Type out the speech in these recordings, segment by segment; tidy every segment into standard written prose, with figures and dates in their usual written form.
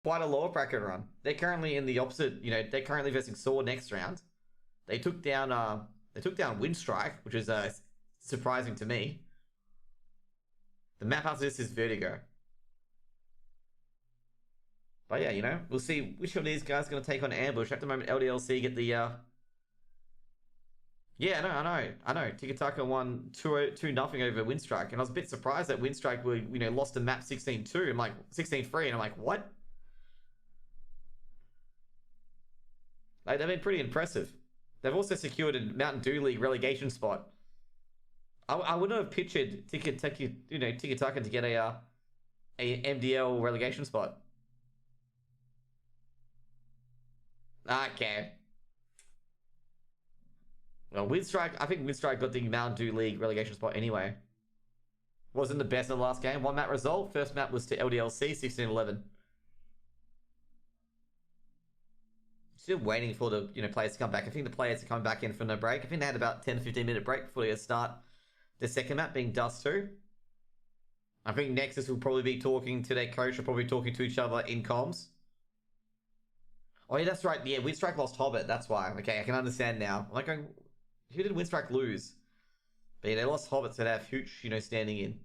quite a lower bracket run. They're currently in the opposite, you know, they're currently versing Sword next round. They took down Windstrike, which is surprising to me. The map after this is Vertigo. But yeah, you know, we'll see which of these guys are going to take on Ambush. At the moment, LDLC get the... Yeah, I know. Tiki Taka won 2-0 over Windstrike. And I was a bit surprised that Windstrike were, you know, lost to map 16-2. I'm like, 16-3. And I'm like, what? Like, they've been pretty impressive. They've also secured a Mountain Dew League relegation spot. I wouldn't have pictured Tiki Taka to get a MDL relegation spot. Okay. Well, Windstrike, I think Windstrike got the Mountain Dew League relegation spot anyway. Wasn't the best in the last game. One map result. First map was to LDLC, 16-11. Still waiting for the players to come back. I think the players are coming back in from no break. I think they had about 10 to 15 minute break before they start the second map, being Dust 2. I think Nexus will probably be talking to their coach, or probably talking to each other in comms. Oh yeah, that's right. Yeah, Windstrike lost Hobbit. That's why. Okay, I can understand now. I'm like going, who did Windstrike lose? But yeah, they lost Hobbit, so they have Hooch, standing in.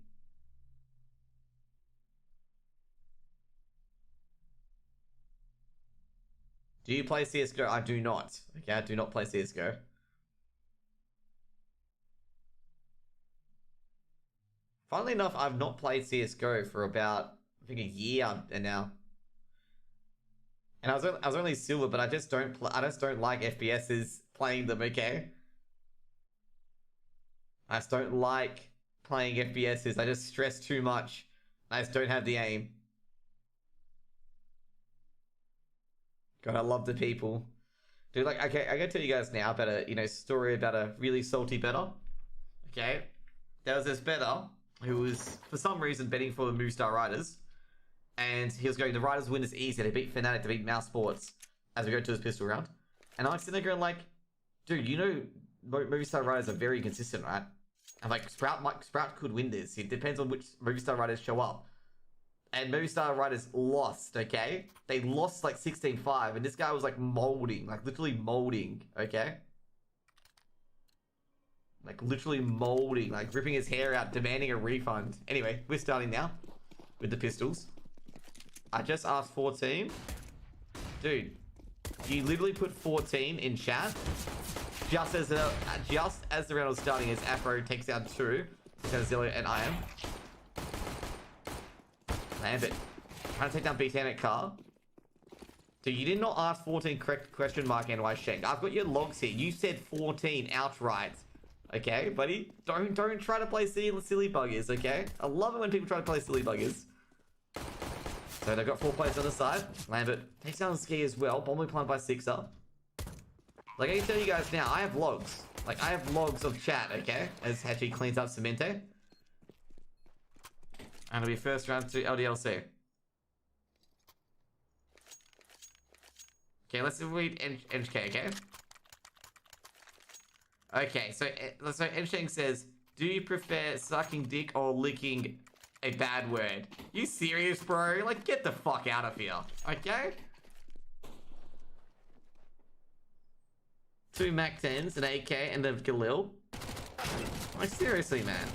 Do you play CSGO? I do not. Okay, I do not play CSGO. Funnily enough, I've not played CSGO for about, I think, a year now. And I was only silver, but I just don't like FPSs playing them, okay? I just don't like playing FPSs. I just stress too much. I just don't have the aim. God, I love the people. Dude, like, okay, I gotta tell you guys now about a, story about a really salty bettor. Okay? There was this bettor who was, for some reason, betting for the Movistar Riders. And he was going, the Riders win is easy. They beat Fnatic, they beat Mouse Sports as we go to his pistol round. And I'm sitting there going like, dude, Movistar Riders are very consistent, right? I'm like, Sprout could win this. It depends on which Movistar Riders show up. And Movistar Riders lost, okay? They lost like 16-5, and this guy was like molding, like literally molding, okay? Like literally molding, like ripping his hair out, demanding a refund. Anyway, we're starting now with the pistols. I just asked 14. Dude, you literally put 14 in chat just as the round was starting, as Afro takes down 2. Zillow and I am. Lambert trying to take down B10 at car. Dude, you did not ask 14 correct question mark NY Shank. I've got your logs here. You said 14 outright. Okay, buddy? Don't try to play silly buggers, okay? I love it when people try to play silly buggers. So they've got 4 players on the side. Lambert takes down the ski as well. Bombing planted by Sixer. Like, I can tell you guys now, I have logs. Like, I have logs of chat, okay? As Hachi cleans up Cemente. And it'll be first round to LDLC. Okay, let's read NHK, okay? Okay, so NHK says, do you prefer sucking dick or licking a bad word? You serious, bro? Like, get the fuck out of here, okay? 2 Mac 10s, an AK, and a Galil. Like, seriously, man.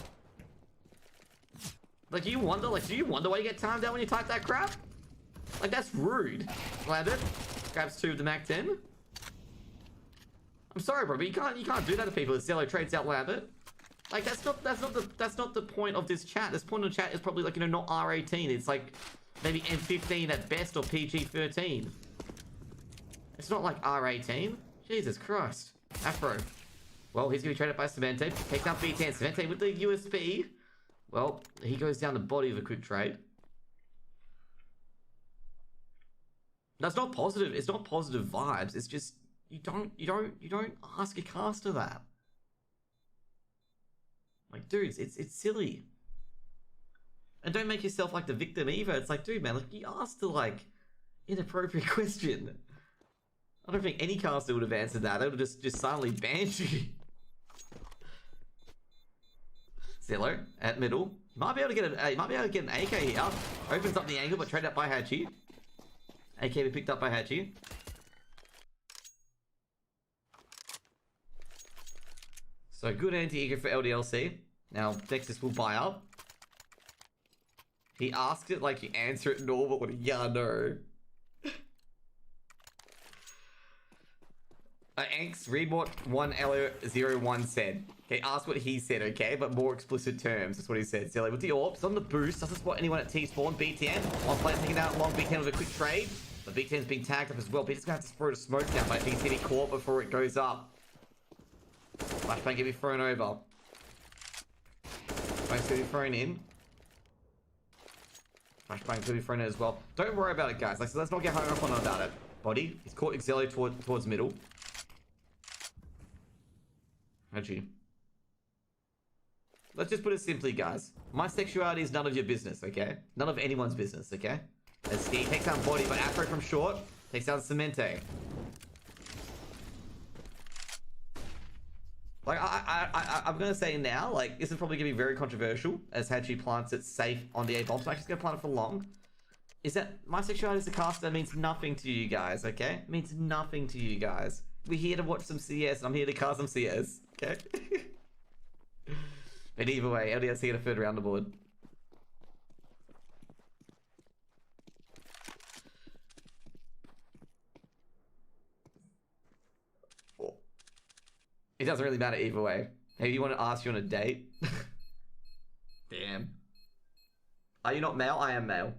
Like, do you wonder why you get timed out when you type that crap? Like, that's rude. Lambert grabs 2 of the Mac 10. I'm sorry, bro, but you can't do that to people. Zello trades out Lambert. Like, that's not the point of this chat. This point of the chat is probably like, not R18. It's like maybe M15 at best, or PG13. It's not like R18. Jesus Christ. Afro. Well, he's gonna be traded by Cemente. Takes out B10. Cemente with the USP. Well, he goes down the body of a quick trade. That's not positive. It's not positive vibes. It's just you don't ask a caster that. Like, dudes, it's silly. And don't make yourself like the victim either. It's like, dude, man, like, you asked the like inappropriate question. I don't think any caster would have answered that. They would have just silently banned you. Zillow at middle. Might be able to get an AK here. Opens up the angle, but traded up by Hachi. AKB picked up by Hachi. So good anti-eco for LDLC. Now, Nexus will buy up. He asked it like you answer it normal. Yeah, no. Anx, read what 1L01 said. Okay, ask what he said, okay? But more explicit terms. That's what he said. Silly. With the orbs on the boost, doesn't spot anyone at T-spawn. B10. One player taking out long. B10 with a quick trade. But B10's being tagged up as well. B10's going to have to throw a smoke down. But I think he's getting caught before it goes up. Flashbang can be thrown over. Flashbang's going to be thrown in. Flashbang's going to be thrown in as well. Don't worry about it, guys. Like, so let's not get hung up on about it. Body. He's caught Exelio towards middle. Hachi. Let's just put it simply, guys. My sexuality is none of your business, okay? None of anyone's business, okay? As Ski takes down Body, but Afro from short takes down Cemente. Like, I'm gonna say now, like, this is probably gonna be very controversial as Hachi plants it safe on the A bomb. So I'm actually gonna plant it for long. Is that my sexuality as a caster means nothing to you guys, okay? It means nothing to you guys. We're here to watch some CS, and I'm here to cast some CS, okay? But either way, LDLC get a third round aboard. It doesn't really matter either way. Maybe you want to ask you on a date? Damn. Are you not male? I am male.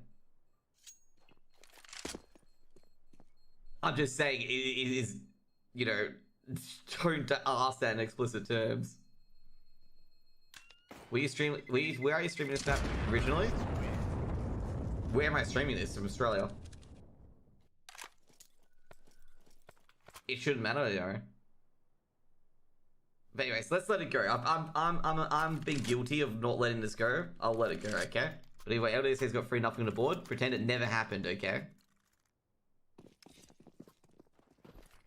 I'm just saying it is, you know, don't ask that in explicit terms. Where are you streaming this map originally? Where am I streaming this? From Australia. It shouldn't matter, you know. But anyways, let's let it go. I'm being guilty of not letting this go. I'll let it go, okay? But anyway, LDC's got 3-0 on the board. Pretend it never happened, okay?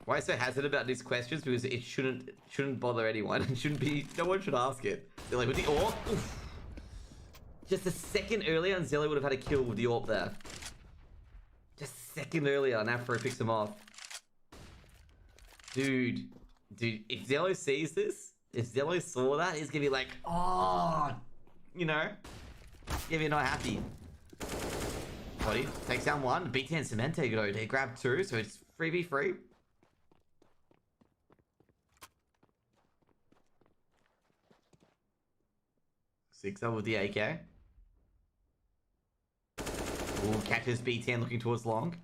Why so hazard about these questions? Because it shouldn't bother anyone. It shouldn't be. No one should ask it. Zilly with the AWP. Oof. Just a second earlier, and Zilly would have had a kill with the AWP there. Just a second earlier, and Afro picks him off. Dude, if Zello sees this, if Zello saw that, he's gonna be like, oh, you know, gonna be not happy. Body takes down one. B10 Cemente, though. They grab two, so it's 3v3. Six up with the AK. Ooh, catches B10 looking towards long.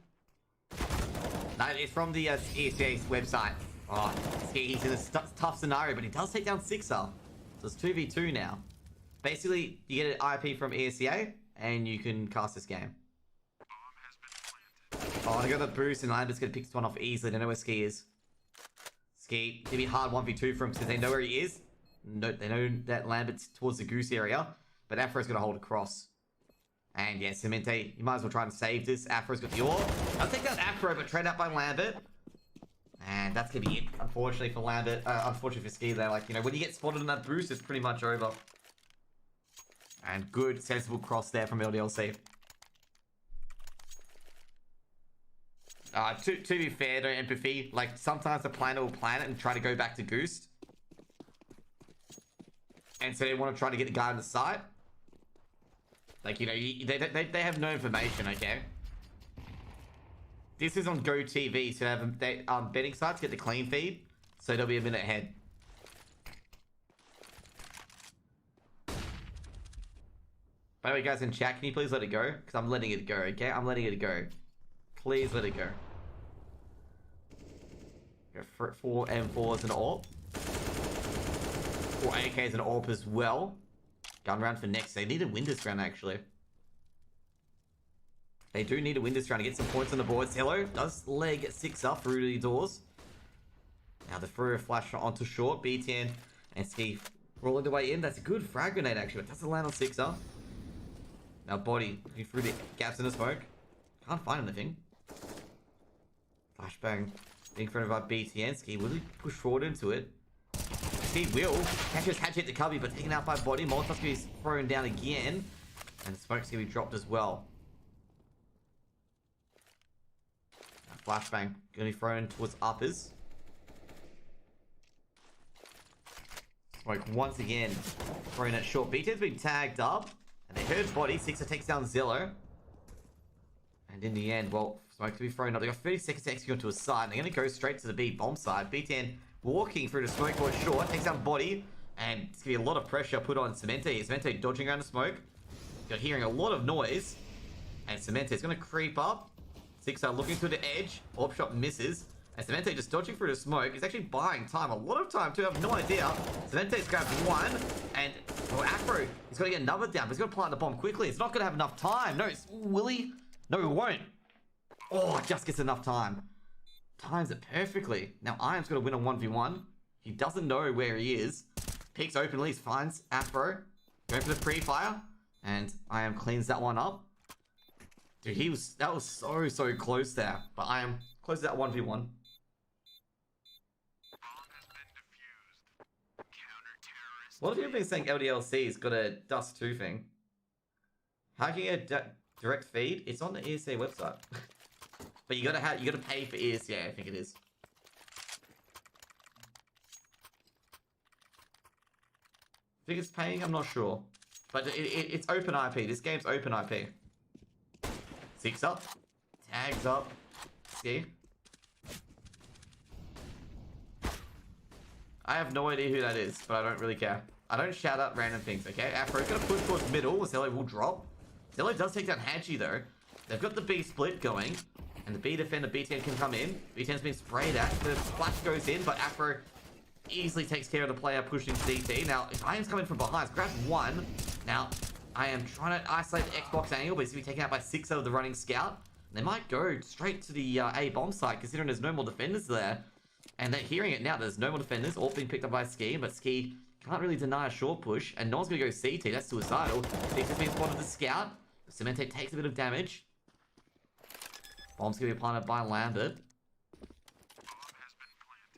No, it's from the ESEA website. Oh, he's in a tough scenario, but he does take down Sixer. So it's 2v2 now. Basically, you get an IP from ESEA, and you can cast this game. Oh, they got the boost, and Lambert's gonna pick this one off easily. They know where Ski is. Ski, it'd be hard 1v2 for him because they know where he is. No, they know that Lambert's towards the goose area, but Afro's gonna hold across. And yeah, Cemente, you might as well try and save this. Afro's got the ore. I'll take that Afro, but trade out by Lambert. And that's gonna be it, unfortunately for Lambert. Unfortunately for Ski there. Like, you know, when you get spotted in that boost, it's pretty much over. And good, sensible cross there from LDLC. To be fair, don't empathy. Like, sometimes the planner will plan it and try to go back to Goose. And so they want to try to get the guy on the side. Like, you know, they have no information, okay? This is on Go TV, so they have betting sites get the clean feed, so they'll be a minute ahead. By the way, guys in chat, can you please let it go? Because I'm letting it go, okay? I'm letting it go. Please let it go. Go 4 M4s and AWP. 4 AKs and AWP as well. Gun round for next. They need to win this round, actually. They do need to win this round to get some points on the board. Hello does leg 6 up through the doors. Now the throw a flash onto short. B10 and Ski rolling the way in. That's a good frag grenade, actually. It doesn't land on 6 up. Now Body looking through the gaps in the smoke. Can't find anything. Flashbang being thrown by BTN. Ski will he push forward into it? Ski will. Catches hit the cubby, but taken out by Body. Molotov is thrown down again. And the smoke's gonna be dropped as well. Flashbang gonna be thrown towards uppers. Smoke once again thrown at short. BT's been tagged up, and they heard body. Sixer takes down Zillow, and in the end, well, Smoke to be thrown up. They got 30 seconds to execute onto a side, and they're gonna go straight to the B bomb side. BTN walking through the smoke towards short, takes down body, and it's gonna be a lot of pressure put on Cemente. Cemente dodging around the smoke. You're hearing a lot of noise, and Cemente is gonna creep up. Sixer looking to the edge. Orb shot misses. And Cemente just dodging through the smoke. He's actually buying time. A lot of time, too. I have no idea. Cemente's grabbed one. And, oh, Afro, he's got to get another down. But he's got to plant the bomb quickly. It's not going to have enough time. No, will he? No, he won't. Oh, just gets enough time. Times it perfectly. Now, Iron's going to win a 1v1. He doesn't know where he is. Peeks openly. Finds Afro. Going for the pre-fire. And Iron cleans that one up. Dude, that was so close there. But Iron closes that 1v1. A lot of people have been saying LDLC's got a Dust 2 thing. How can you get a direct feed? It's on the ESEA website. But you gotta pay for ESEA, I think it is. I think it's paying, I'm not sure. But it's open IP. This game's open IP. Six up. Tags up. See? I have no idea who that is, but I don't really care. I don't shout out random things, okay? Afro's gonna push towards middle. Zello will drop. Zello does take down Hachi, though. They've got the B split going. And the B defender, B10 can come in. B10's been sprayed at. The flash goes in, but Afro easily takes care of the player pushing CT. Now, if I am's coming from behind, grab one. Now, I am trying to isolate the Xbox angle, but he's going to be taken out by 6 out of the running scout. They might go straight to the A bomb site, considering there's no more defenders there. And they're hearing it now. There's no more defenders, all being picked up by Ski, but Ski can't really deny a short push, and no one's going to go CT. That's suicidal. Six has been spotted the scout. Cemente takes a bit of damage. Bomb's going to be planted by Lambert.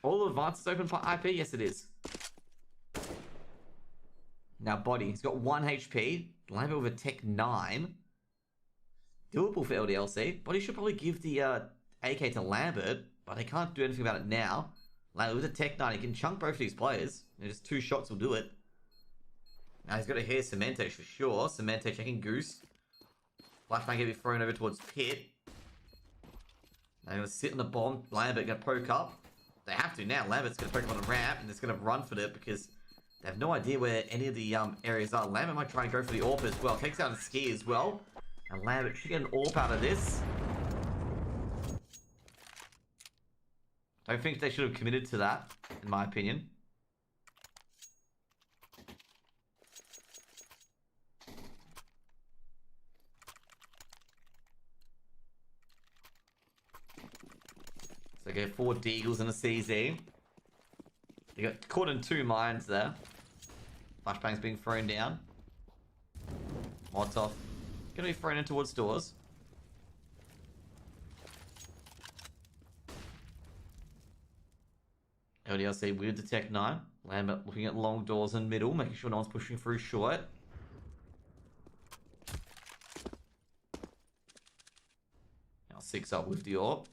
All advances open for IP? Yes, it is. Now, Body. He's got 1 HP. Lambert with a Tech 9. Doable for LDLC. Body should probably give the AK to Lambert, but they can't do anything about it now. Lambert with a Tech 9. He can chunk both of these players. Just 2 shots will do it. Now, he's got to hear Cemente for sure. Cemente checking Goose. Flashbang going to be thrown over towards Pit. They're going to sit on the bomb. Lambert going to poke up. They have to now. Lambert's going to poke up on the ramp, and it's going to run for it because they have no idea where any of the areas are. Lambert might try and go for the AWP as well. Takes out a Ski as well. And Lambert should get an AWP out of this. I don't think they should have committed to that, in my opinion. So they get 4 Deagles and a CZ. They got caught in 2 mines there. Flashbang's being thrown down. Molotov gonna be thrown in towards doors. LDLC with the Tech 9. Lambert looking at long doors and middle, making sure no one's pushing through short. Now 6 up with the AWP.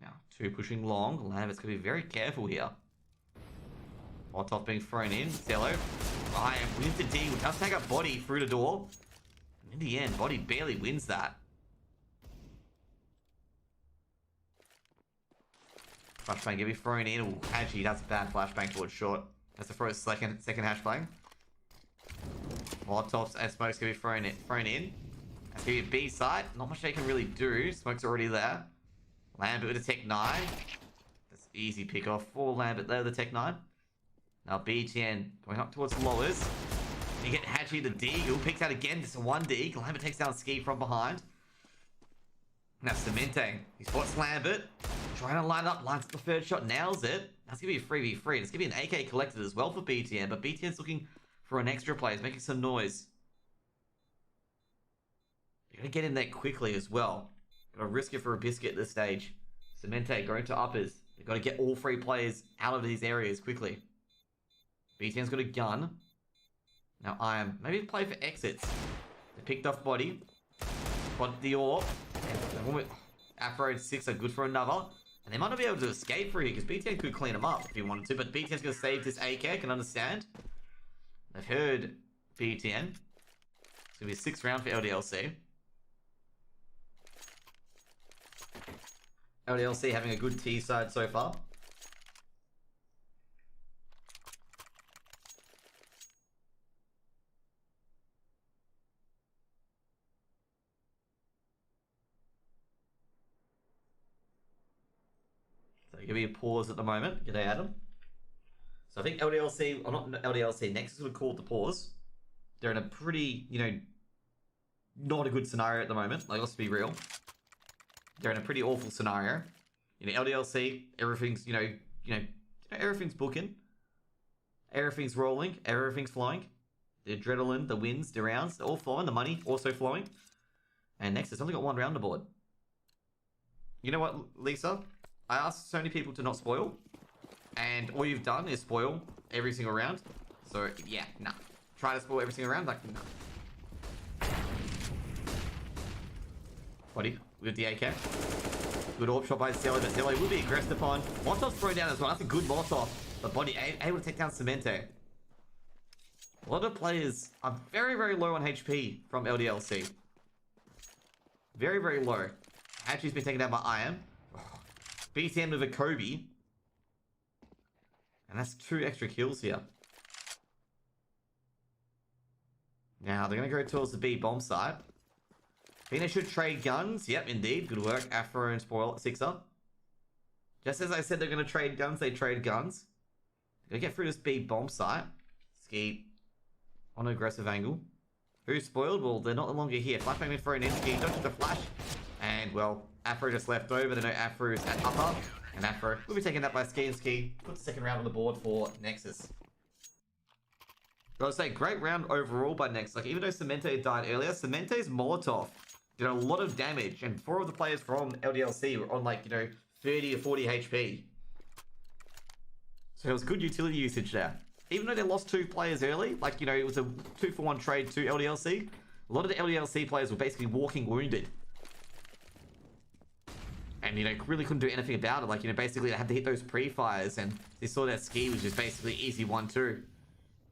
Now 2 pushing long. Lambert's going to be very careful here. Molotov being thrown in. Zello. Ryan wins the D. Does take up Body through the door. And in the end, Body barely wins that. Flashbang going to be thrown in. Ooh, actually, that's a bad flashbang towards short. That's the first second hashbang. Molotovs and Smoke's going to be thrown in. That's going to be a B side. Not much they can really do. Smoke's already there. Lambert with a Tech 9. That's easy pick off for Lambert there with the Tech 9. Now BTN going up towards lowers. You get Hatchy the Deagle. Picks out again. Just a 1 Deagle. Lambert takes down Ski from behind. Now Cemente. He spots Lambert. Trying to line up. Lines up the third shot. Nails it. That's going to be a 3v3. It's going to be an AK collected as well for BTN. But BTN's looking for an extra play. He's making some noise. You got to get in there quickly as well. Got to risk it for a biscuit at this stage. Cemente going to uppers. They've got to get all 3 players out of these areas quickly. BTN's got a gun. Now I am maybe play for exits. They picked off Body. But the AWP. Afro 6 are good for another. And they might not be able to escape through here because BTN could clean them up if he wanted to. But BTN's going to save this AK, I can understand. They've heard BTN. It's going to be a 6th round for LDLC. LDLC having a good T side so far. Give me a pause at the moment. G'day, Adam. So I think LDLC, or not LDLC, NEXUS would have called the pause. They're in a pretty, not a good scenario at the moment. Like, let's be real. They're in a pretty awful scenario. LDLC, everything's, everything's booking. Everything's rolling. Everything's flowing. The adrenaline, the wins, the rounds, they're all flowing. The money also flowing. And NEXUS only got 1 round aboard. You know what, Lisa? I asked so many people to not spoil, and all you've done is spoil every single round. So, yeah, nah. Try to spoil every single round, like, nah. Body, with the AK. Good AWP shot by Zelly, but Zelly will be aggressed upon. Molotov's thrown down as well, that's a good Molotov. But Body able to take down Cemente. A lot of players are very, very low on HP from LDLC. Very, very low. Hatchie's been taken down by IM. BTN with a Kobe. And that's 2 extra kills here. Now, they're going to go towards the B bomb site. I think they should trade guns. Yep, indeed. Good work. Afro and Spoil at 6-er. Just as I said they're going to trade guns, they trade guns. They're going to get through this B bomb site. Ski on an aggressive angle. Who's spoiled? Well, they're not longer here. Flashbang been thrown in. Ski dodges the flash. And, well, Afro just left over. They know Afro is at upper. And Afro will be taken that by Ski, and Ski puts the 2nd round on the board for NEXUS. Gotta say, great round overall by NEXUS. Like, even though Cemente died earlier, Cemente's Molotov did a lot of damage. And 4 of the players from LDLC were on, 30 or 40 HP. So it was good utility usage there. Even though they lost 2 players early, it was a 2-for-1 trade to LDLC. A lot of the LDLC players were basically walking wounded. And, really couldn't do anything about it. Basically they had to hit those pre-fires, and they saw that Ski was just basically easy 1-2.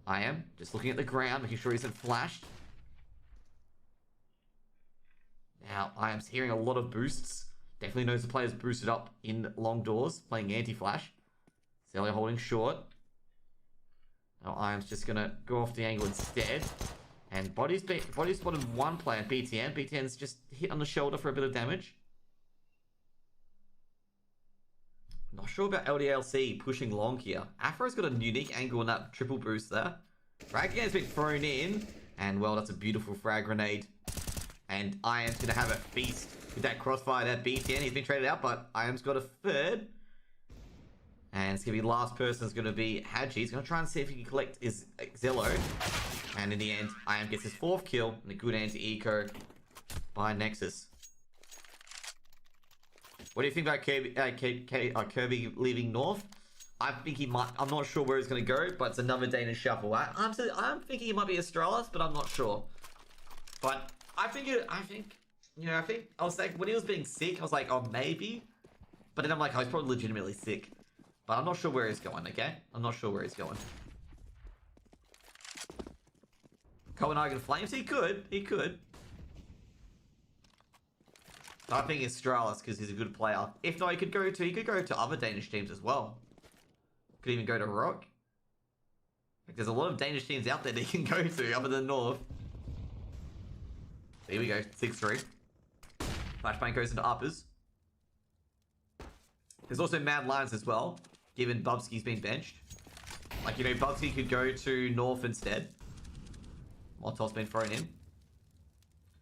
I am just looking at the ground, making sure he isn't flashed. Now, I am hearing a lot of boosts. Definitely knows the players boosted up in long doors, playing anti-flash. Zelly holding short. Now, I am's just gonna go off the angle instead. And Body's spotted 1 player, BTN. BTN's just hit on the shoulder for a bit of damage. Not sure about LDLC pushing long here. Afro's got a unique angle on that triple boost there. Frag game's been thrown in. And, well, that's a beautiful frag grenade. And IAM's going to have a feast with that crossfire, that BTN. He's been traded out, but IAM's got a 3rd. And it's going to be last person is going to be Hadji. He's going to try and see if he can collect his Zello. And in the end, IAM gets his 4th kill. And a good anti-eco by NEXUS. What do you think about Kirby leaving North? I think he might. I'm not sure where he's going to go, but it's another Danish shuffle. I'm thinking he might be Astralis, but I'm not sure. But I was like, when he was being sick, I was like, oh, maybe. But then I'm like, oh, he's probably legitimately sick. But I'm not sure where he's going, okay? I'm not sure where he's going. Copenhagen Flames? He could. I think it's Astralis because he's a good player. If not, he could go to other Danish teams as well. Could even go to Rock. Like, there's a lot of Danish teams out there that he can go to other than North. There we go, 6-3. Flashbang goes into uppers. There's also Mad Lions as well, given Bubsky's been benched. Bubsky could go to North instead. Molotov's been thrown in.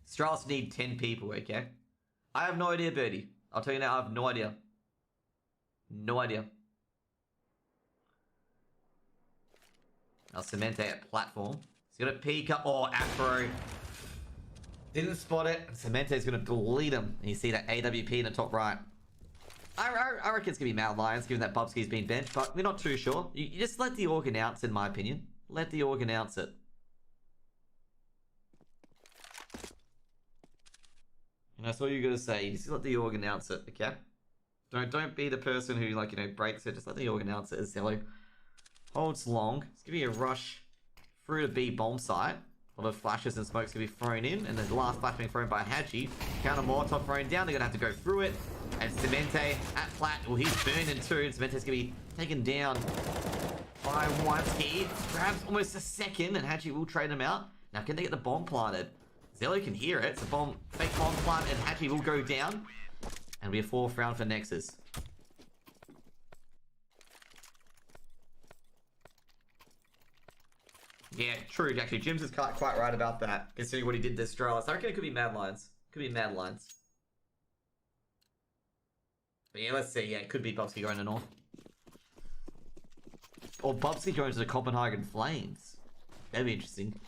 Astralis need 10 people, okay? I have no idea, Birdie. I'll tell you now, I have no idea. No idea. Now, Cemente at platform. He's going to peek up. Oh, Afro. Didn't spot it. Cemente's going to delete him. And you see that AWP in the top right. I reckon it's going to be Mad Lions, given that Bubsky's been benched, but we're not too sure. You just let the org announce, in my opinion. Let the org announce it. That's all you gotta say. You just let the org announce it, okay? Don't be the person who, like, you know, breaks it. Just let the org announce it. Zello holds long. It's gonna be a rush through the B bomb site. A lot of flashes and smokes gonna be thrown in, and the last flash being thrown by Haji. Counter Molotov thrown down. They're gonna have to go through it. And Cemente at flat. Well, he's burning too. And Cemente's gonna be taken down by one. He grabs almost a second, and Haji will trade him out. Now, can they get the bomb planted? Zello can hear it. It's a bomb, fake bomb planted, and Haji will go down. And we have 4th round for Nexus. Yeah, true. Actually, Jim's is quite right about that, considering what he did this trial. So I reckon it could be Mad Lines. Could be Mad Lines. But yeah, let's see. Yeah, it could be Bubsky going to North. Or Bubsky going to the Copenhagen Flames. That'd be interesting.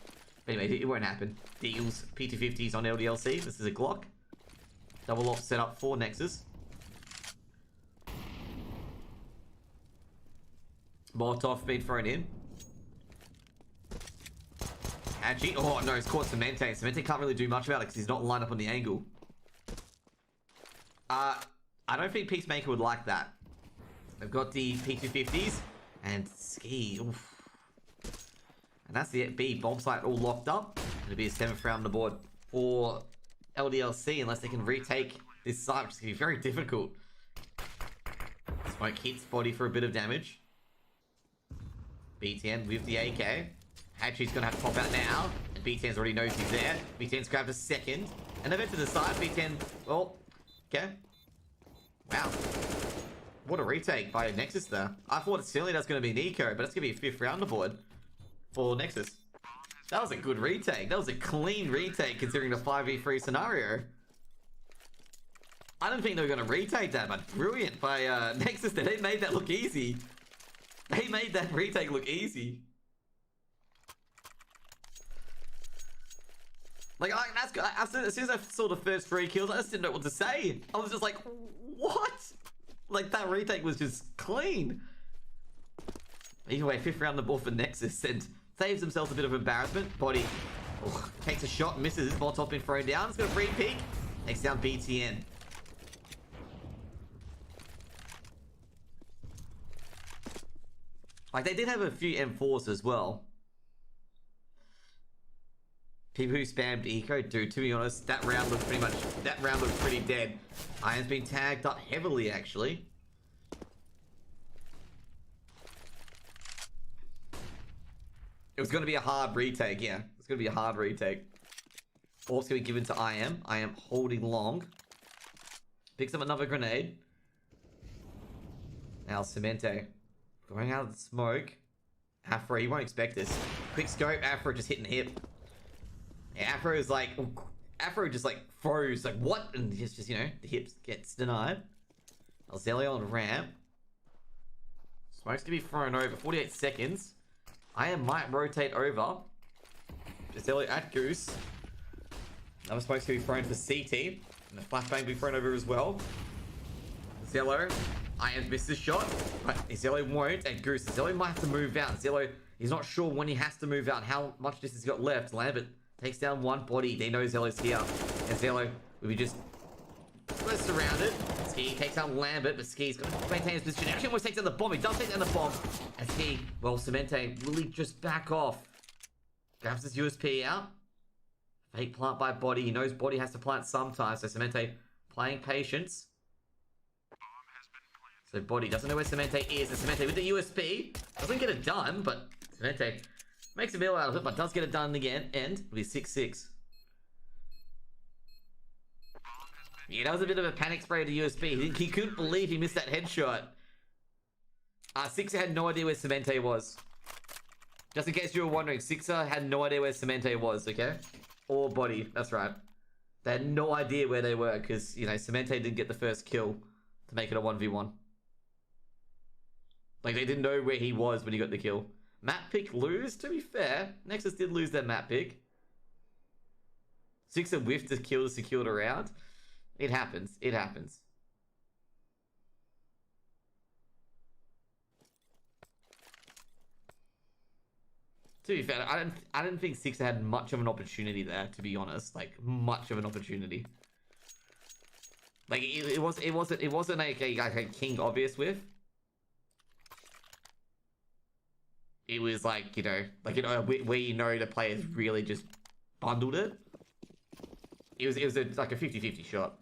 But anyway, it won't happen. Deals P250s on LDLC. This is a Glock. Double off set up for Nexus. Molotov being thrown in. Haji. Oh no, it's caught Cemente. Cemente can't really do much about it because he's not lined up on the angle. I don't think Peacemaker would like that. They've got the P250s and Ski. Oof. And that's the B bomb site all locked up. It'll be a 7th round on the board for LDLC unless they can retake this site, which is going to be very difficult. Smoke hits body for a bit of damage. BTN with the AK. Hachi's going to have to pop out now. And BTN's already knows he's there. BTN's grabbed a second. And they've entered the side. BTN, well, okay. Wow. What a retake by Nexus there. I thought silly that's going to be Nico, but it's going to be a 5th round board for Nexus. That was a good retake. That was a clean retake considering the 5v3 scenario. I didn't think they were going to retake that, but brilliant by Nexus. They made that look easy. They made that retake look easy. Like, that's good. As soon as I saw the first 3 kills, I just didn't know what to say. I was just like, what? Like, that retake was just clean. Either way, 5th round the ball for Nexus and saves themselves a bit of embarrassment. Body takes a shot, misses. Molotov been thrown down. It's got a free peek. Takes down BTN. Like, they did have a few M4s as well. People who spammed eco, dude, to be honest, that round looked pretty dead. Iron's been tagged up heavily, actually. It was going to be a hard retake, yeah. It's going to be a hard retake. All's going to be given to IM. IM holding long. Picks up another grenade. Now Cemente going out of the smoke. Afro, you won't expect this. Quick scope, Afro just hitting hip. Yeah, Afro is like... Afro just like froze. Like, what? And just you know, the hips gets denied. Alzelio on ramp. Smoke's going to be thrown over. 48 seconds. IM might rotate over. Alzelio at Goose. Another smoke's going to be thrown for CT. And the flashbang will be thrown over as well. Zello. IM missed his shot. But Zello won't. And Goose. Zello might have to move out. Zello, he's not sure when he has to move out. How much distance he's got left. Lambert takes down one body. They know Zello's here. And Zello will be just surrounded. Ski takes out Lambert, but Ski's got to maintain his position. Actually almost takes down the bomb. He does take down the bomb. And Ski, well, Cemente will he just back off. Grabs his USP out. Fake plant by body. He knows body has to plant sometimes. So Cemente playing patience. So body doesn't know where Cemente is. And Cemente with the USP doesn't get it done, but Cemente makes a meal out of it, but does get it done again. And it'll be 6-6. Yeah, that was a bit of a panic spray to USP. He couldn't believe he missed that headshot. Sixer had no idea where Cemente was. Just in case you were wondering, Sixer had no idea where Cemente was, okay? Or body, that's right. They had no idea where they were because, you know, Cemente didn't get the first kill to make it a 1v1. Like, they didn't know where he was when he got the kill. Map pick lose, to be fair. Nexus did lose their map pick. Sixer whiffed the kill to secure the round. It happens. It happens. To be fair, I didn't think Sixer had much of an opportunity there, to be honest. Like, much of an opportunity. Like it wasn't like a king obvious whiff. It was like, where the players really just bundled it. It was like a 50-50 shot.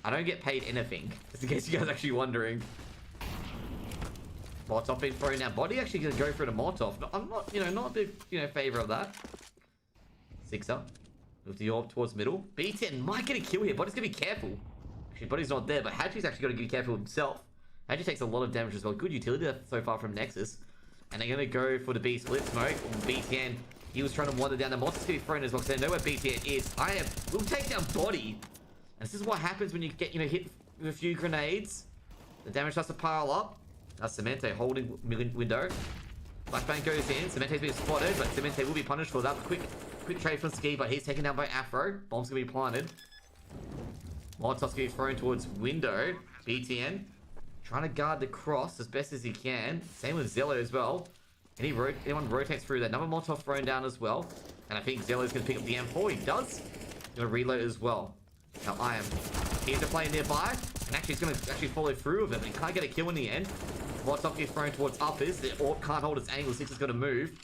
I don't get paid anything, just in case you guys are actually wondering. Molotov being thrown now. Body actually gonna go for the Molotov. I'm not, not a big, favor of that. Sixer with the orb towards middle. B10 might get a kill here. Body's gonna be careful. Actually, Body's not there, but Hatchie's actually got to be careful himself. Hatchie takes a lot of damage as well. Good utility so far from Nexus. And they're gonna go for the B split smoke. B10, he was trying to wander down. The Molotof's gonna be thrown as well, because they know where B10 is. We'll take down Body. And this is what happens when you get, hit with a few grenades. The damage starts to pile up. That's Cemente holding window. Flashbang goes in. Cemente's been spotted, but Cemente will be punished for that. Quick trade from Ski, but he's taken down by Afro. Bomb's gonna be planted. Molotov's gonna be thrown towards window. BTN trying to guard the cross as best as he can. Same with Zello as well. Anyone rotates through that. Another Molotov thrown down as well. And I think Zello's gonna pick up the M4. He does. He's gonna reload as well. Now here's a player nearby, and actually he's gonna follow through with it. He can't get a kill in the end. Molotov gets thrown towards uppers. The orb can't hold its angle. Six is gonna move.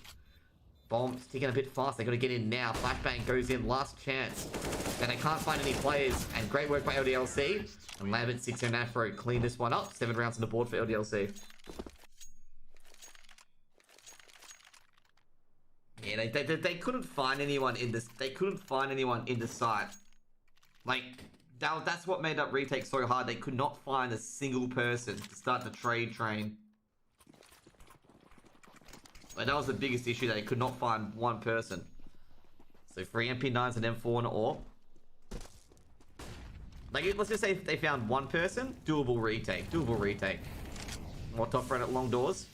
Bomb's ticking a bit fast. They gotta get in now. Flashbang goes in. Last chance. And they can't find any players. And great work by LDLC. And Lambert, 6 and Afro clean this one up. 7 rounds on the board for LDLC. Yeah, they couldn't find anyone in this. They couldn't find anyone in the site. Like, that's what made up retake so hard. They could not find a single person to start the trade train. Like, that was the biggest issue, that they could not find one person. So 3 MP9s and M4 and all. Like, let's just say they found one person, doable retake. More top front at long doors.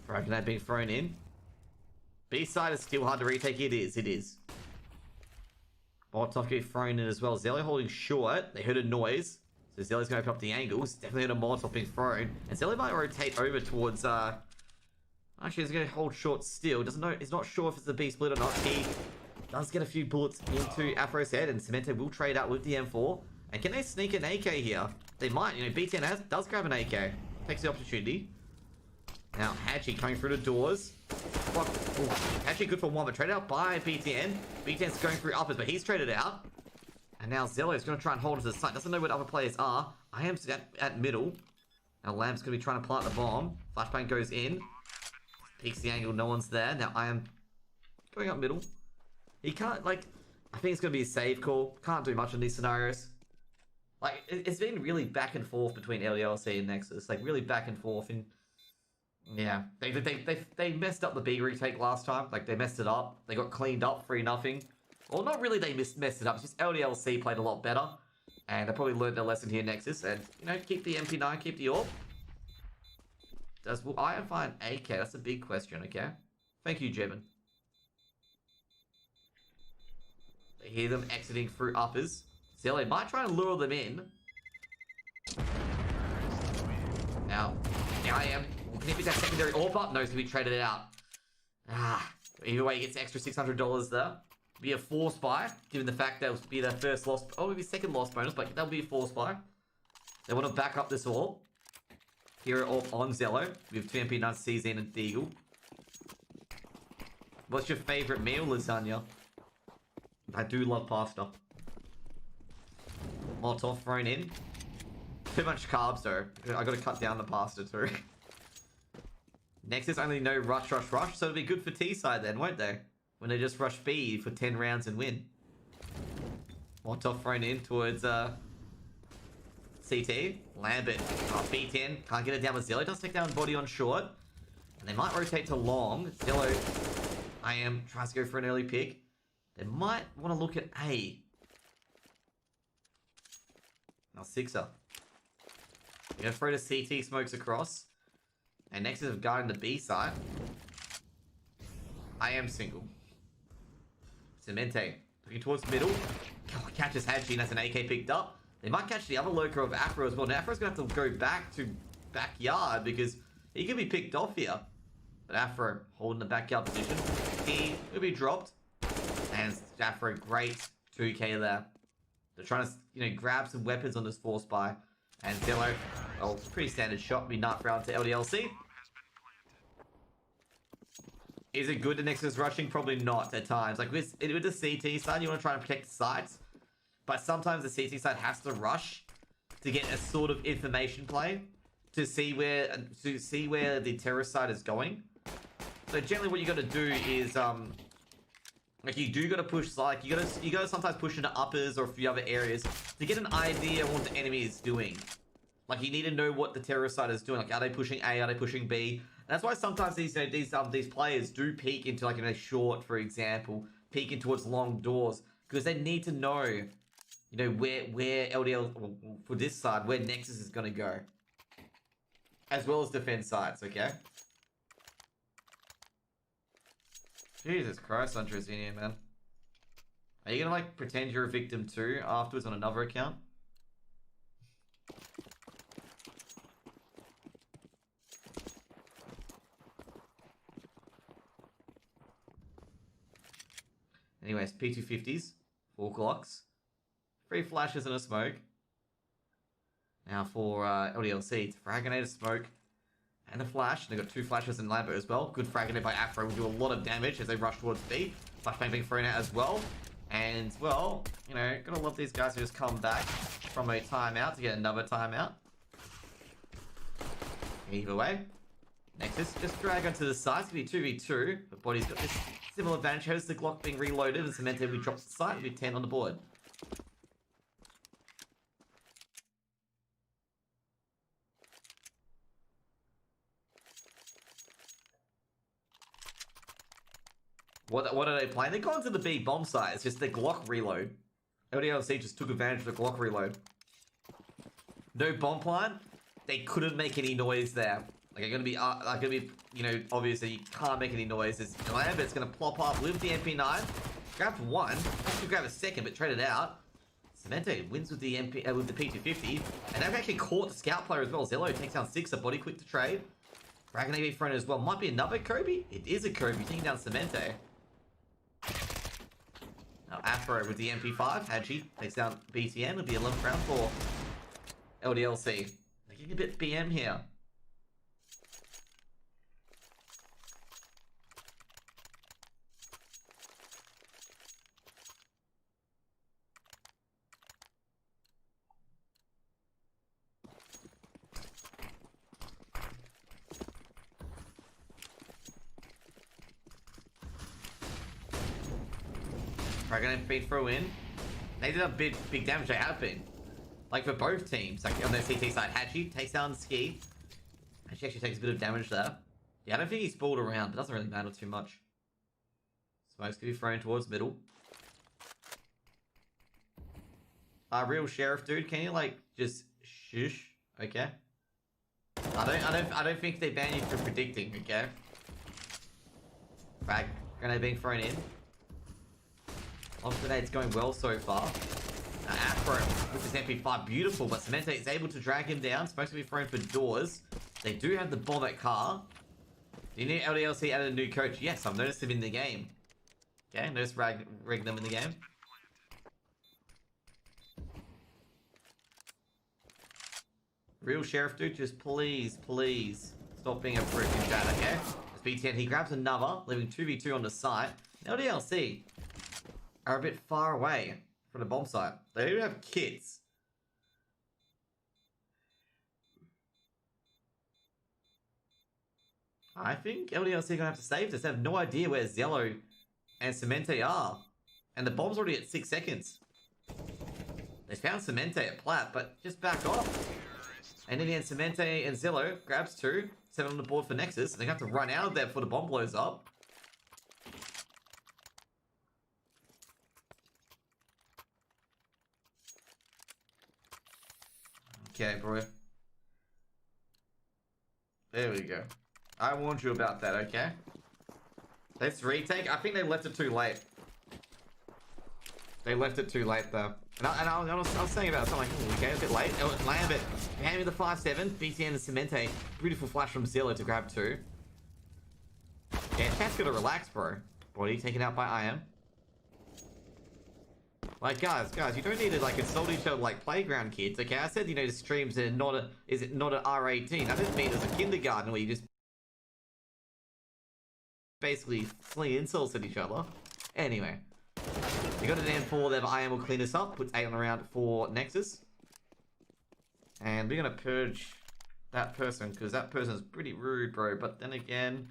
Frag grenade being thrown in. B side is still hard to retake. It is. Molotov get thrown in as well. Zello holding short. They heard a noise. So Zello's going to open up the angles. Definitely heard a Molotov being thrown. And Zello might rotate over towards... Actually, he's going to hold short still. Doesn't know. He's not sure if it's a B split or not. He does get a few bullets into Afro's head. And Cemente will trade out with the M4. And can they sneak an AK here? They might. B10 does grab an AK. Takes the opportunity. Now, Hatchie coming through the doors. Hatchie good for one, but traded out by BTN. BTN's going through uppers, but he's traded out. And now Zello is going to try and hold us to the site. Doesn't know what other players are. I am at middle. Now Lamb's going to be trying to plant the bomb. Flashbang goes in. Peeks the angle, no one's there. Now I am going up middle. He can't, I think it's going to be a save call. Can't do much in these scenarios. It's been really back and forth between LDLC and Nexus. Really back and forth. And yeah, they messed up the B retake last time. They messed it up. They got cleaned up 3-0. Well, not really they messed it up. It's just LDLC played a lot better. And they probably learned their lesson here, Nexus. And, keep the MP9, keep the orb. Will Iron find AK? That's a big question, okay? Thank you, Jevin. They hear them exiting through uppers. Zello might try and lure them in. Now I am. Can he pick that secondary orb up? No, he's going to be traded out. Either way, he gets extra $600 there. Be a force buy, given the fact that will be their first loss. Oh, maybe second loss bonus, but that'll be a force buy. They want to back up this orb. Hero orb on Zello. We have 2 MP9, CZ, and Deagle. What's your favorite meal? Lasagna. I do love pasta. Molotov thrown in. Too much carbs though. I gotta cut down the pasta too. Nexus only no rush, so it'll be good for T-side then, won't they? When they just rush B for 10 rounds and win. Molotov thrown in towards CT. Lambert. B10. Can't get it down with Zello. Does take down Body on short. And they might rotate to long. Zello, tries to go for an early pick. They might want to look at A. Now Sixer. We're going to throw the CT smokes across. And Nexus have guarded the B side. I am single. Cemente. Looking towards middle. Oh, catches Hatchie and that's an AK picked up. They might catch the other loco of Afro as well. Now Afro's going to have to go back to backyard because he could be picked off here. But Afro holding the backyard position. He will be dropped. And Jaffra, great 2k there. They're trying to, you know, grab some weapons on this force buy. And Zillow, well, pretty standard shot, be knife round to LDLC. Is it good the Nexus rushing? Probably not at times. Like with the CT side, you want to try and protect the sites. But sometimes the CT side has to rush to get a sort of information play to see where the terrorist side is going. So generally what you got to do is like you do got to push, like you got to sometimes push into uppers or a few other areas to get an idea of what the enemy is doing. Like you need to know what the terrorist side is doing. Like are they pushing A? Are they pushing B? And that's why sometimes these players do peek into, like in a short, for example, peek in towards long doors because they need to know, you know, where LDL for this side, where Nexus is gonna go, as well as defense sides. Okay. Jesus Christ, Untrezenia, man. Are you gonna like pretend you're a victim too afterwards on another account? Anyways, P250s, 4 clocks, 3 flashes and a smoke. Now for LDLC, it's Fraginator, smoke, and a flash. They've got 2 flashes in Lambo as well. Good Fraginator by Afro will do a lot of damage as they rush towards B. Flashbang being thrown out as well. And, well, you know, gotta love these guys who just come back from a timeout to get another timeout. Either way, Nexus just drag onto the side. It's gonna be 2v2, but Body's got this similar advantage. Has the Glock being reloaded and Cemented we drop the site with 10 on the board. What are they playing? They're going to the B bomb site. It's just the Glock reload. LDLC just took advantage of the Glock reload. No bomb plan. They couldn't make any noise there. Like, you know, obviously you can't make any noise. It's Lambert's gonna plop up with the MP9. Grabbed 1. Could grab a second, but traded out. Cemente wins with the with the P250, and they've actually caught the scout player as well. Zello takes down 6. A Body quick to trade. Dragon AV front as well. Might be another Kobe. It is a Kobe taking down Cemente. Now Afro with the MP5. Hadji takes down BTN with the 11th round for LDLC. They're getting a bit BM here. Dragon MP throw in. They did a big damage. They have been. Like for both teams. Like on their CT side, Hachi takes down Ski. Hachi actually takes a bit of damage there. Yeah, I don't think he's balled around, but doesn't really matter too much. Smoke's gonna be thrown towards middle. Real sheriff dude, can you like just shush? Okay. I don't think they ban you for predicting, okay? Frag grenade being thrown in. Launch grenade's going well so far. Afro with his MP5, beautiful, but Cemente is able to drag him down. Supposed to be thrown for doors. They do have the bomb at car. Do you need LDLC added a new coach? Yes, I've noticed him in the game. Okay, notice rig them in the game. Real sheriff dude, just please stop being a prick in chat, okay? It's BTN, he grabs another, leaving 2v2 on the site. LDLC are a bit far away from the bomb site. They do have kits. I think LDLC are gonna have to save this. They have no idea where Zello and Cemente are. And the bomb's already at 6 seconds. They found Cemente at Plat, but just back off. And in the end, Cemente and Zello grabs 2. 7 on the board for Nexus. They have to run out of there before the bomb blows up. Okay, bro. There we go. I warned you about that, okay? Let's retake. I think they left it too late. They left it too late, though. And I was saying about it, so I'm like, oh, okay, a bit late. Lambert, hand me the 5-7. BTN and Cemente. Beautiful flash from Zilla to grab 2. Yeah, chat's gotta relax, bro. Body taken out by IM. Like, guys, you don't need to, like, insult each other like playground kids, okay? I said, you know, the streams are not a... Is it not an R18? I didn't mean as a kindergarten where you just... basically sling insults at each other. Anyway. You got an M4 there, but IM will clean this up. Puts 8 on the round for Nexus. And we're gonna purge that person, because that person's pretty rude, bro. But then again...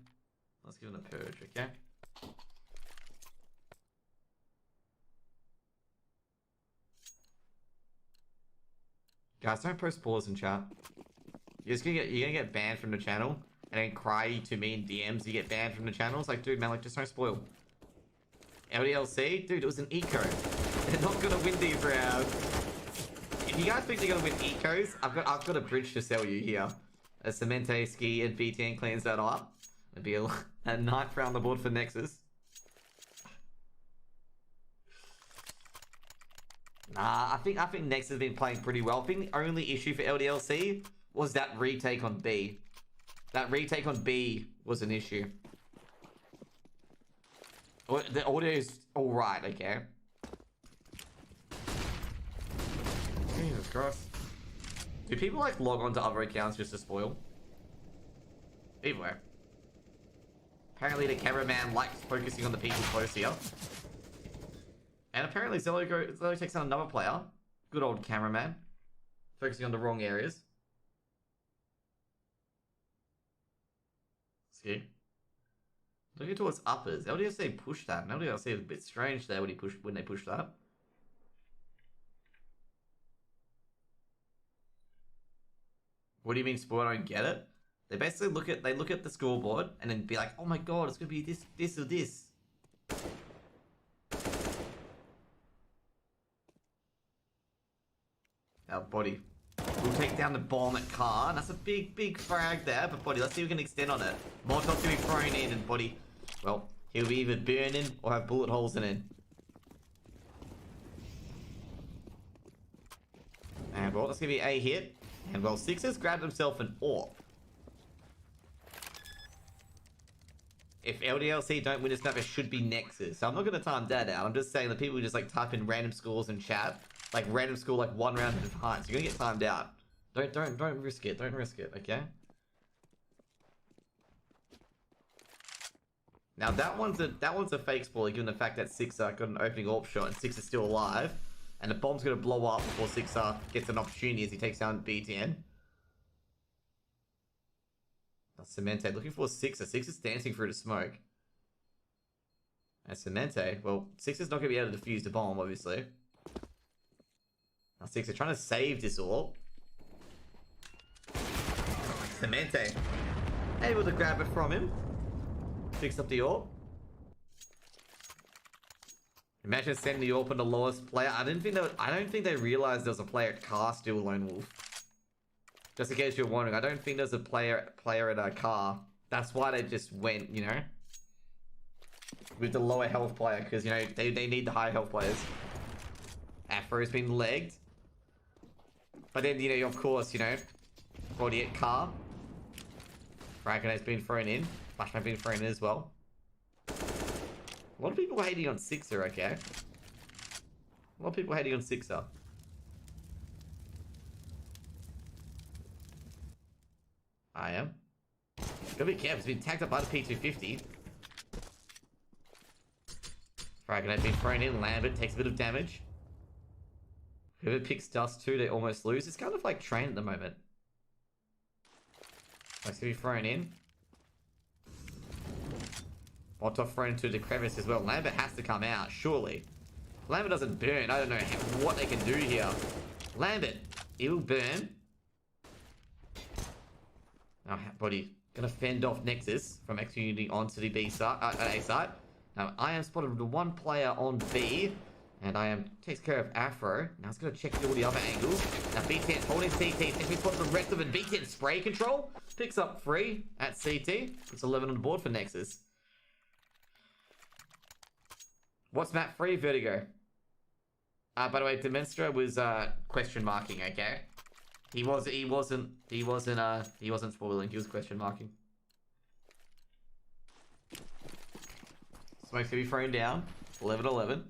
Let's give him a purge, okay? Guys, don't post spoilers in chat. You're gonna get banned from the channel, and then cry to me in DMs. You get banned from the channel. It's like, dude, man, like, just don't spoil. LDLC, dude, it was an eco. They're not gonna win these rounds. If you guys think they're gonna win ecos, I've got a bridge to sell you here. A Cemente ski and BTN cleans that up. It'd be a 9th round on the board for Nexus. Nah, I think Nexus has been playing pretty well. I think the only issue for LDLC was that retake on B. That retake on B was an issue. The audio is alright, okay? Jesus Christ. Do people like log on to other accounts just to spoil? Either way. Apparently the cameraman likes focusing on the people close here. And apparently Zello takes on another player. Good old cameraman. Focusing on the wrong areas. See? Looking towards uppers. LDSC pushed that. And LDSC is a bit strange there when they pushed that. What do you mean spoil? I don't get it. They basically look at the scoreboard and then be like, oh my god, it's gonna be this or this. Our body. We'll take down the bomb at car. And that's a big frag there. But body, let's see if we can extend on it. Molotov's gonna be thrown in and body. Well, he'll be either burning or have bullet holes in it. And well, that's gonna be a hit. And well, Sixers grabbed himself an AWP. If LDLC don't win this map, it should be Nexus. So I'm not gonna time that out. I'm just saying that people just like type in random scores in chat. Like random score, like 1 round at a time. So you're gonna get timed out. Don't risk it. Don't risk it. Okay. Now that one's a fake spoiler, given the fact that Sixer got an opening AWP shot and Sixer's still alive, and the bomb's gonna blow up before Sixer gets an opportunity as he takes down BTN. That's Cemente looking for Sixer. Sixer's dancing through the smoke. And Cemente, well, Sixer's not gonna be able to defuse the bomb, obviously. Now Sixer trying to save this AWP. Cemente able to grab it from him. Picks up the AWP. Imagine sending the AWP on the lowest player. I don't think they realized there was a player at car still Lone Wolf. Just in case you're wondering, I don't think there's a player at a car. That's why they just went, you know, with the lower health player, because, you know, they need the high health players. Afro's been legged. But then, you know, of course, you know, body at car. Dragonate's been thrown in. Flashback been thrown in as well. A lot of people hating on Sixer, okay? A lot of people hating on Sixer. I am. Gotta be careful, it's been tagged up by the P250. Dragonate been thrown in, Lambert takes a bit of damage. Whoever picks Dust 2, they almost lose. It's kind of like Train at the moment. Likes to be thrown in. Molotov thrown into the crevice as well. Lambert has to come out, surely. Lambert doesn't burn. I don't know what they can do here. Lambert, he will burn. Now, body gonna fend off Nexus from executing onto the B side, A side. Now, I am spotted the one player on B. And I am takes care of Afro. Now it's going to check all the other angles. Now BTN's holding CT. If we spot the rest of it, BTN spray control. Picks up 3 at CT. It's 11 on the board for Nexus. What's map 3? Vertigo. By the way, Demenstra was question marking, okay? He wasn't spoiling, he was question marking. Smoke's gonna be thrown down. 11-11.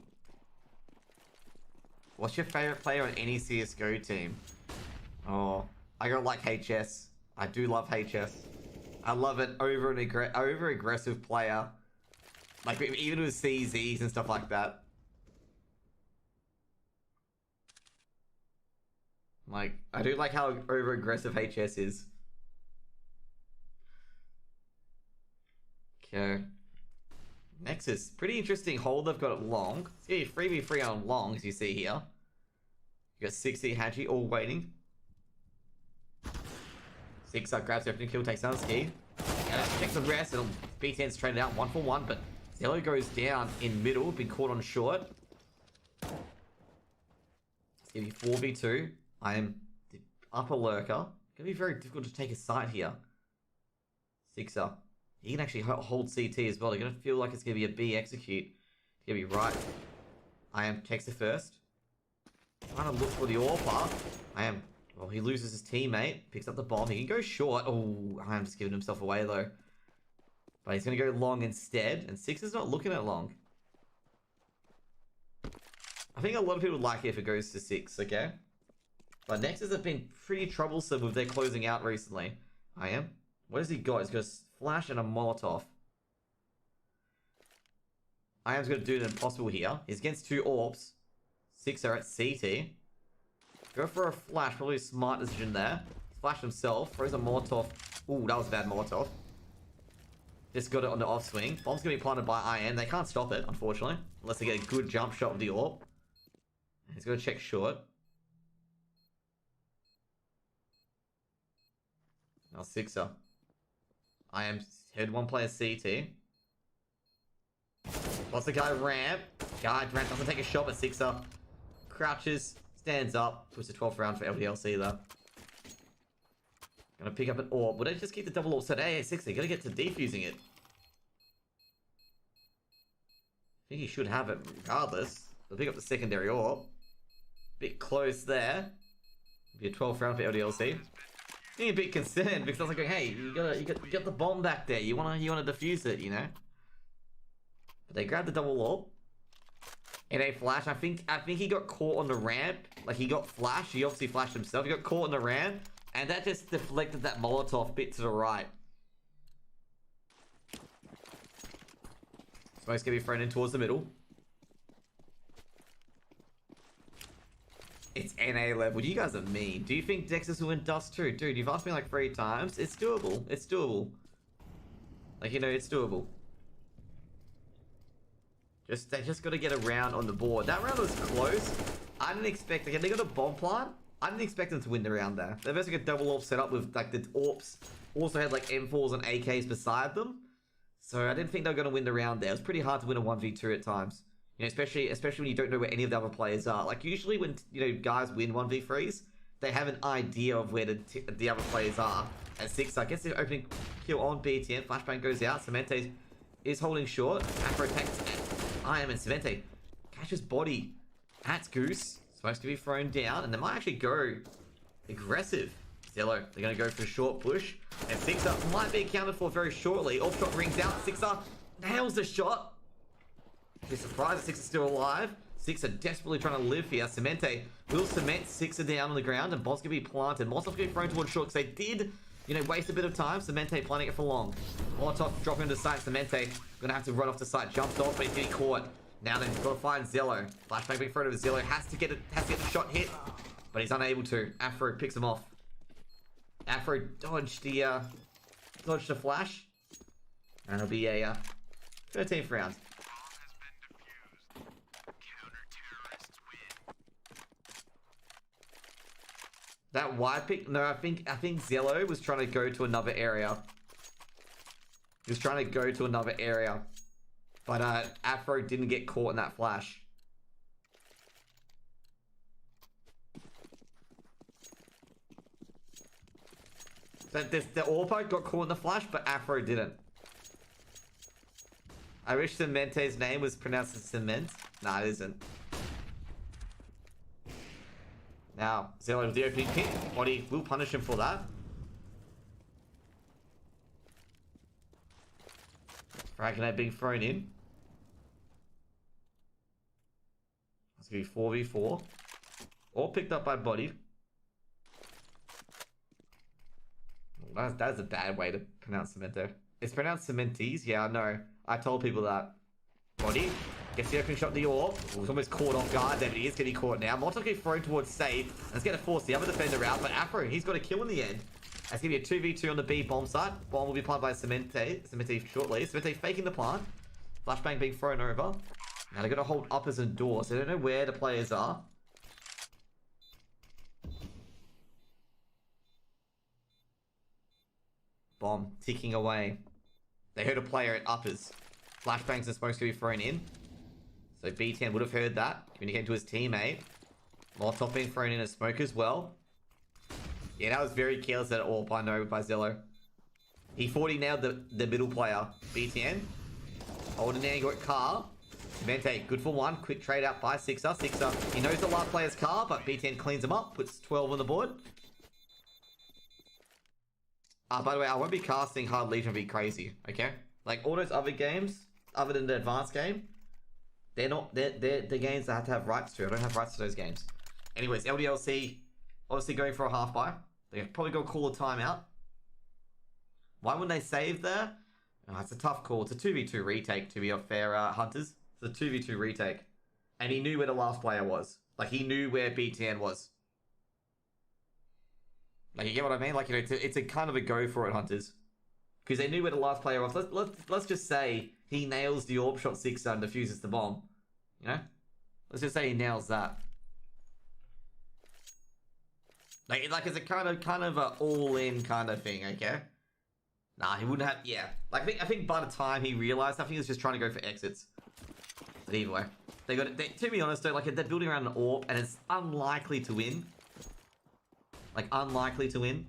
What's your favorite player on any CSGO team? Oh, I gotta like HS. I do love HS. I love an over aggressive player. Like even with CZs and stuff like that. Like, I do like how over aggressive HS is. Okay. Nexus, pretty interesting hold they've got it long. It's gonna be 3v3 on long, as you see here. You got 60 Haji all waiting. 6 grabs the opening kill, takes down ski. Checks the rest, and B10's traded out 1-for-1, but Zello goes down in middle, been caught on short. It's gonna be 4v2. I am the upper lurker. Gonna be very difficult to take a site here. 6er. He can actually hold CT as well. They're gonna feel like it's gonna be a B execute. It's gonna be right. I am checks it first. Trying to look for the AWPer. I am. Well, he loses his teammate. Picks up the bomb. He can go short. Oh, I am just giving himself away though. But he's gonna go long instead. And 6 is not looking at long. I think a lot of people would like it if it goes to 6, okay? But Nexus have been pretty troublesome with their closing out recently. I am. What has he got? He's got a flash and a Molotov. I am's going to do the impossible here. He's against 2 AWPs. 6 are at CT. Go for a flash. Probably a smart decision there. Flash himself. Throws a Molotov. Ooh, that was a bad Molotov. Just got it on the off swing. Bomb's going to be planted by IM. They can't stop it, unfortunately. Unless they get a good jump shot with the AWP. He's going to check short. Now 6er. I am head 1 player CT. Lots of guy ramp. Guy ramp doesn't take a shot, but 6er crouches, stands up, puts a 12th round for LDLC there. Gonna pick up an AWP. Would I just keep the double AWP set? Hey, 6er, gotta get to defusing it. I think he should have it regardless. They'll pick up the secondary AWP. Bit close there. Be a 12th round for LDLC. I'm a bit concerned because I was like, hey, you got the bomb back there. You wanna defuse it, you know? But they grabbed the double AWP. In a flash, I think he got caught on the ramp. Like he got flashed. He obviously flashed himself. He got caught on the ramp, and that just deflected that Molotov bit to the right. Smoke's gonna be thrown in towards the middle. It's NA level. You guys are mean. Do you think Nexus will win Dust 2? Dude, you've asked me like 3 times. It's doable. It's doable. Like, you know, it's doable. They just got to get a round on the board. That round was close. I didn't expect... Again, they got a bomb plant. I didn't expect them to win the round there. They've also got double AWP set up with, like, the AWPs. Also had, like, M4s and AKs beside them. So I didn't think they were going to win the round there. It was pretty hard to win a 1v2 at times. You know, especially when you don't know where any of the other players are. Like, usually when, you know, guys win 1v3s, they have an idea of where the other players are. At 6, gets the opening kill on BTN. Flashbang goes out. Cemente is holding short. Afro attacks IM, and Cemente catches body at Goose. Supposed to be thrown down, and they might actually go aggressive. Zello, they're going to go for a short push. And 6er might be accounted for very shortly. Off shot rings out. 6er nails the shot. Be surprised that 6 is still alive. 6 are desperately trying to live here. Cemente will cement 6 are down on the ground, and Boss can be planted. Molotov can be thrown towards short because they did, you know, waste a bit of time. Cemente planning it for long. Molotov dropping into sight. Cemente gonna have to run off the site. Jumped off, but he's getting caught. Now they've got to find Zello. Flashbang being thrown over Zello. Has to get the shot hit, but he's unable to. Afro picks him off. Afro dodged the flash, and it'll be a 13th round. That wide pick? No, I think Zello was trying to go to another area. He was trying to go to another area. But Afro didn't get caught in that flash. So the AWPer got caught in the flash, but Afro didn't. I wish Cemente's name was pronounced as Cement. Nah, it isn't. Now, Zello with the opening pick. Body will punish him for that. Fragonite being thrown in. It's going to be 4v4. All picked up by body. That's a bad way to pronounce Cemento. It's pronounced Cementes. Yeah, I know. I told people that. Body. Gets the opening shot to the AWP. He's almost caught off guard there, but he is getting caught now. Molotov getting thrown towards safe. And it's going to force the other defender out. But Afro, he's got a kill in the end. That's going to be a 2v2 on the B bomb site. Bomb will be planted by Cemente shortly. Cemente faking the plant. Flashbang being thrown over. Now they've got to hold uppers and doors. They don't know where the players are. Bomb ticking away. They heard a player at uppers. Flashbangs and smokes going to be thrown in. So B10 would have heard that. Communicating to his teammate. Molotov being thrown in as smoke as well. Yeah, that was very careless at all by Zillow. He 40 nailed the middle player. B10. Holding there, you got car. Cemente, good for one. Quick trade out by Sixer. Sixer, he knows the last player's car, but B10 cleans him up. Puts 12 on the board. By the way, I won't be casting Hard Legion be crazy, okay? Like, all those other games, other than the advanced game, they're the games that I have to have rights to. I don't have rights to those games. Anyways, LDLC, obviously going for a half buy. They're probably going to call a timeout. Why wouldn't they save there? Oh, it's a tough call. It's a 2v2 retake, to be fair, Hunters. It's a 2v2 retake. And he knew where the last player was. Like, he knew where BTN was. Like, you get what I mean? Like, you know, it's a kind of a go for it, Hunters. Because they knew where the last player was. Let's just say he nails the AWP shot 6 and defuses the bomb. You know? Let's just say he nails that. Like it's a kind of a all-in kind of thing, okay? Nah, he wouldn't have... Yeah. Like, I think by the time he realized, I think he was just trying to go for exits. But either way. To be honest, though, like, they're building around an AWP, and it's unlikely to win. Like, unlikely to win.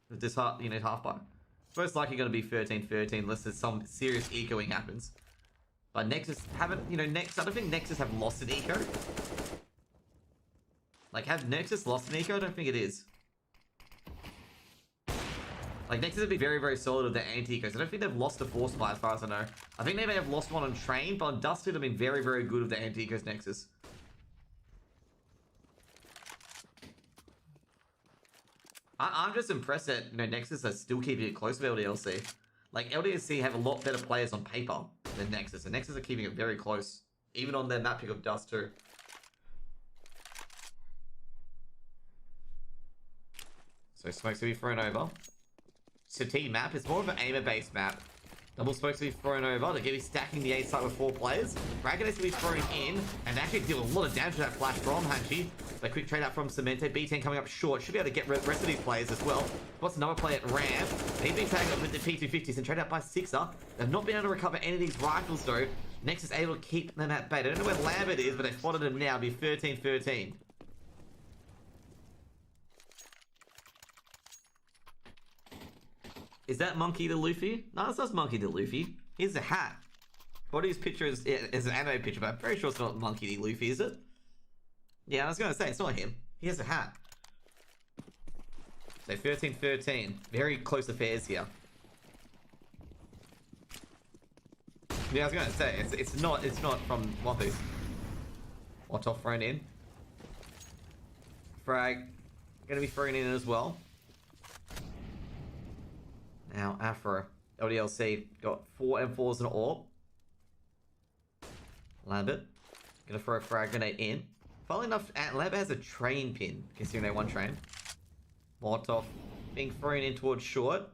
With this, half bar. It's most likely going to be 13-13 unless there's some serious ecoing happens. But Nexus haven't, I don't think Nexus have lost an eco. Like, have Nexus lost an eco? I don't think it is. Like, Nexus would be very, very solid with their anti-ecos. I don't think they've lost a force buy as far as I know. I think they may have lost one on Train, but on Dusted, they've been very, very good with their anti-ecos Nexus. I'm just impressed that, Nexus are still keeping it close with LDLC. Like, LDLC have a lot better players on paper than Nexus, and Nexus are keeping it very close. Even on their map pick of Dust, too. So smokes to be thrown over. It's a team map. It's more of an aimer-based map. Double smokes to be thrown over. They're going to be stacking the A site with 4 players. Dragonets to be thrown in, and actually deal a lot of damage to that flash from Hachi. A quick trade out from Cemente. B10 coming up short. Should be able to get the rest of these players as well. What's another player at ramp? He's been tagged up with the P250s and trade out by Sixer. They've not been able to recover any of these rifles though. Nexus able to keep them at bay. I don't know where Lambert is, but they spotted him now. It'll be 13-13. Is that Monkey the Luffy? No, it's not Monkey the Luffy. Here's a hat. Body's picture is an anime picture, but I'm very sure it's not Monkey the Luffy, is it? Yeah, I was going to say, it's not him. He has a hat. So 13-13. Very close affairs here. Yeah, I was going to say, it's not from One Piece. Molotov thrown in. Frag. Going to be thrown in as well. Now, Afro. LDLC got 4 M4s and an AWP. Lambert. Gonna throw a frag grenade in. Funnily enough, Lambert has a train pin, considering they won train. Molotov being thrown in towards short.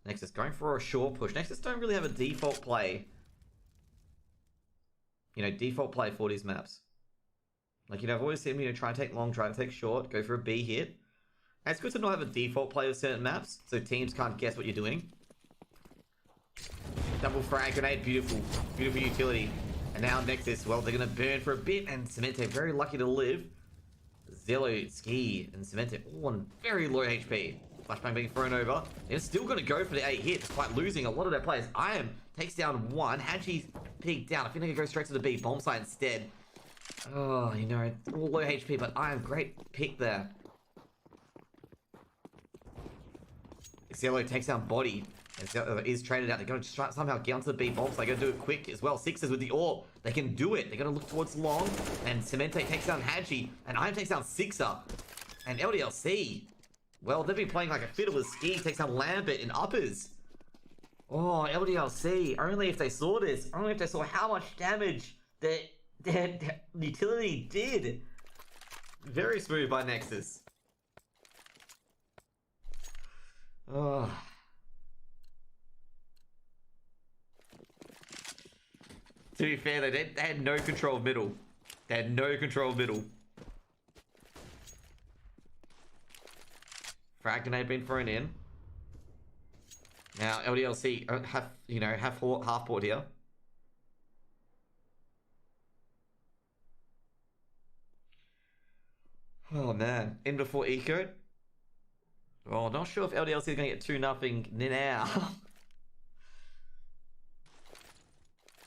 Nexus going for a short push. Nexus don't really have a default play. Default play for these maps. Like, I've always seen them, try and take long, try and take short, go for a B hit. And it's good to not have a default play with certain maps, so teams can't guess what you're doing. Double frag grenade, beautiful. Beautiful utility. And now Nexus, well, they're going to burn for a bit, and Cemente very lucky to live. Zillow, Ski, and Cemente all on very low HP. Flashbang being thrown over. They're still going to go for the 8 hit, despite losing a lot of their players. Iron takes down 1. Hachi's peeked down. I think they can go straight to the B bomb site instead. Oh, all low HP, but Iron, great pick there. Zillow takes down Body. Is traded out. They're going to try somehow get onto the B bombs. They're going to do it quick as well. Sixers with the AWP. They can do it. They're going to look towards long. And Cemente takes down Hadji. And Iron takes down Sixer. And LDLC. Well, they've been playing like a fiddle with Ski. Takes down Lambert in uppers. Oh, LDLC. Only if they saw this. Only if they saw how much damage their utility did. Very smooth by Nexus. Oh. To be fair, they had no control of middle. They had no control of middle. Frag grenade been thrown in. Now LDLC have half port here. Oh man, in before eco. Oh, not sure if LDLC is going to get 2-0 now.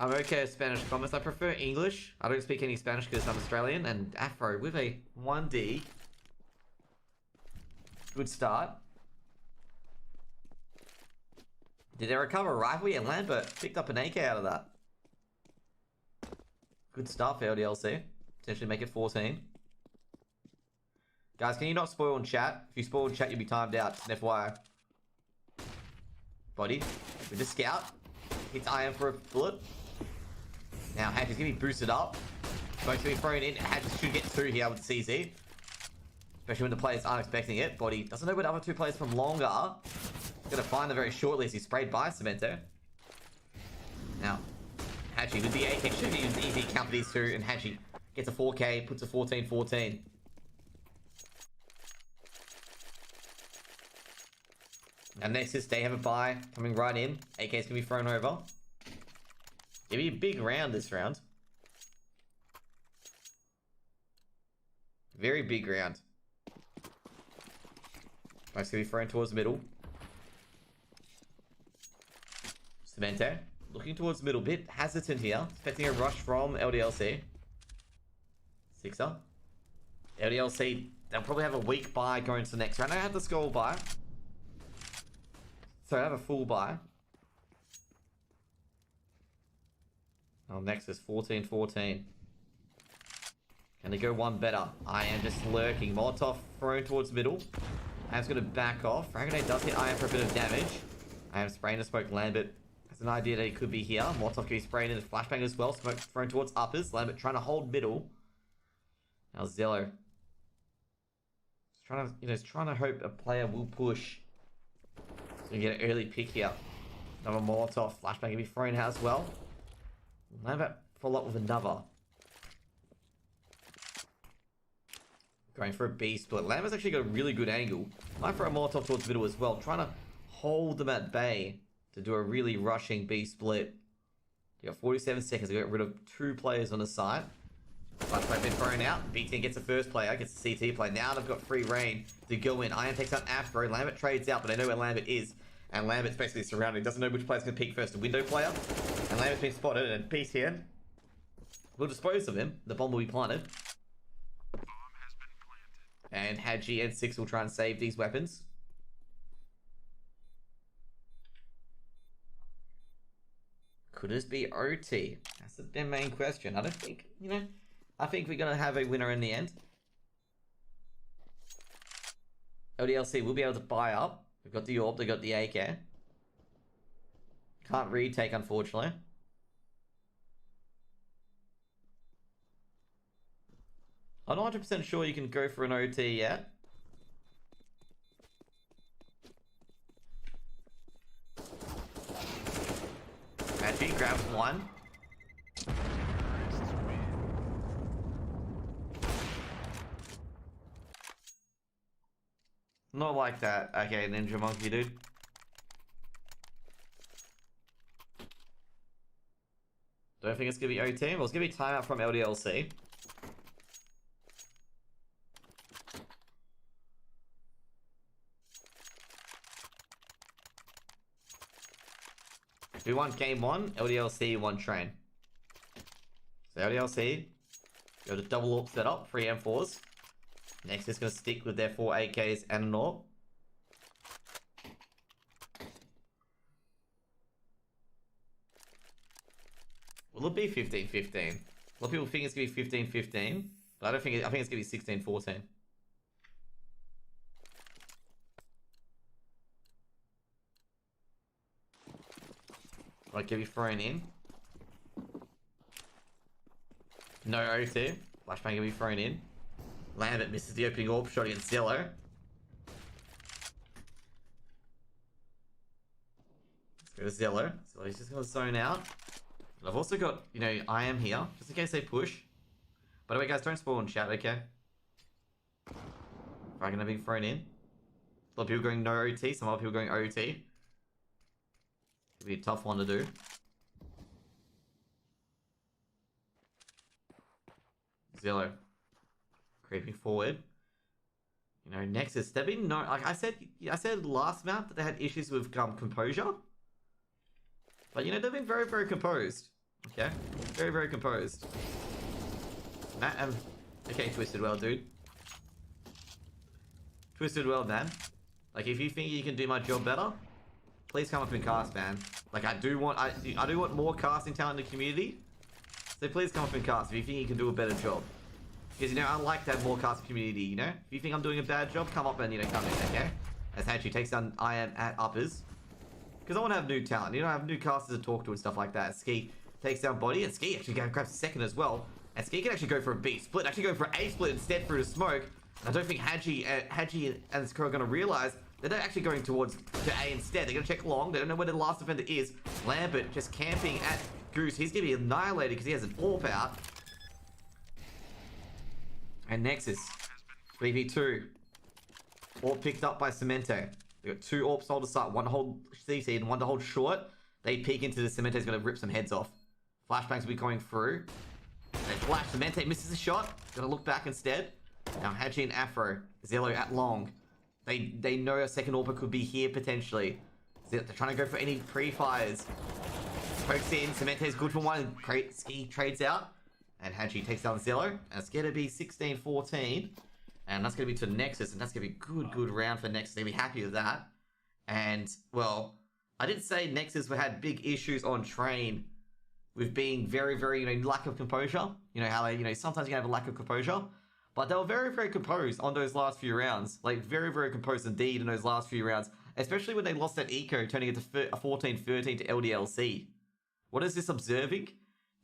I'm okay with Spanish comments. I prefer English. I don't speak any Spanish because I'm Australian. And Afro with a 1D. Good start. Did they recover a rifle? Yeah, Lambert picked up an AK out of that. Good start for LDLC. Potentially make it 14. Guys, can you not spoil in chat? If you spoil in chat, you'll be timed out. Just an FYI. Body. With the scout. Hits Iron for a bullet. Now, Hatch is going to be boosted up. Going to be thrown in. Hatch should get 2 here with the CZ. Especially when the players aren't expecting it. Body doesn't know where the other 2 players from longer. He's going to find them very shortly as he's sprayed by Cemento. Now, Hatchy with the AK should be easy to counter these 2. And Hatchy gets a 4K, puts a 14-14. And Nexus, they have a buy coming right in. AK's going to be thrown over. It'll be a big round this round. Very big round. It's going to be thrown towards the middle. Cemento looking towards the middle bit. Hesitant here. Expecting a rush from LDLC. Sixer. LDLC, they'll probably have a weak buy going to the next round. I have the skull buy. So I have a full buy. Oh, Nexus 14-14. Can they go one better? I am just lurking. Molotov thrown towards middle. I am going to back off. Frag grenade does hit Iron for a bit of damage. I am spraying the smoke. Lambert has an idea that he could be here. Molotov can be spraying in the flashbang as well. Smoke thrown towards uppers. Lambert trying to hold middle. Now Zello. He's trying to hope a player will push. So you get an early pick here. Another Molotov. Flashbang can be thrown out as well. Lambert follow up with another. Going for a B split. Lambert's actually got a really good angle. Might throw a Molotov towards the middle as well. Trying to hold them at bay to do a really rushing B split. You got 47 seconds to get rid of 2 players on the side. Flashbang been thrown out. B10 gets the first player, gets the CT play. Now they've got free reign to go in. Iron takes out Afro. Lambert trades out, but they know where Lambert is. And Lambert's basically surrounded. He doesn't know which player's going to peek first. A window player. And Lambert's been spotted. And B10 will dispose of him. The bomb will be planted. And Hadji and Six will try and save these weapons. Could this be OT? That's the main question. I don't think, I think we're going to have a winner in the end. ODLC will be able to buy up. We've got the AWP, they've got the AK. Can't retake, unfortunately. I'm not 100% sure you can go for an OT yet. Actually, grabs 1. Not like that. Okay, Ninja Monkey, dude. Don't think it's going to be OT. Well, it's going to be timeout from LDLC. We won game 1, LDLC won train. So LDLC go to double AWP setup, 3 M4s. Next is going to stick with their 4 AKs and an AWP. Will it be 15-15? A lot of people think it's going to be 15-15, but I think it's going to be 16-14. Right, get me thrown in. No OT. Flashbang can be thrown in. Lambert misses the opening orb shot against Zillow. Let's go to Zillow. Zillow's just going to zone out. But I've also got, you know, I am here, just in case they push. By the way, guys, don't spoil in chat, okay? Frag gonna be thrown in. A lot of people going no OT, some other people going OT. It'll be a tough one to do. Zillow creeping forward. You know, Nexus, they've been no, like I said last map that they had issues with composure. But you know, they've been very, very composed. Okay? Very, very composed. Okay, Twisted World, dude. Twisted World, man. Like, if you think you can do my job better, please come up and cast, man. Like, I do want more casting talent in the community. So please come up and cast if you think you can do a better job. Because, you know, I like to have more casting community, you know? If you think I'm doing a bad job, come up and, you know, come in, okay? As Hachi takes down I am at uppers. Because I want to have new talent, you know, I have new casters to talk to and stuff like that. Ski takes down body, and Ski actually grabs a second as well. And Ski can actually go for a B split, actually go for A split instead through the smoke. And I don't think Haji and Skro are going to realize that they're actually going towards to A instead. They're going to check long, they don't know where the last defender is. Lambert just camping at Goose. He's going to be annihilated because he has an AWP out. And Nexus, 3v2. AWP picked up by Cemente. They got two AWPs hold to start, one to hold CT and one to hold short. They peek into the Cemente's going to rip some heads off. Flashbangs will be going through. They flash, Cemente misses a shot. Going to look back instead. Now Haji and Afro, Zillow at long. They know a second AWP could be here potentially. They're trying to go for any pre-fires. Pokes in, Cemente's good for one. Ski trades out. And Haji takes down Zillow. And it's going to be 16-14. And that's going to be to Nexus. And that's going to be a good round for Nexus. They'll be happy with that. And, well, I did say Nexus had big issues on train with being very, very, you know, lack of composure. You know, how they, you know, sometimes you can have a lack of composure. But they were very, very composed on those last few rounds. Like, very, very composed indeed in those last few rounds. Especially when they lost that eco, turning it to 14-13 to LDLC. What is this observing?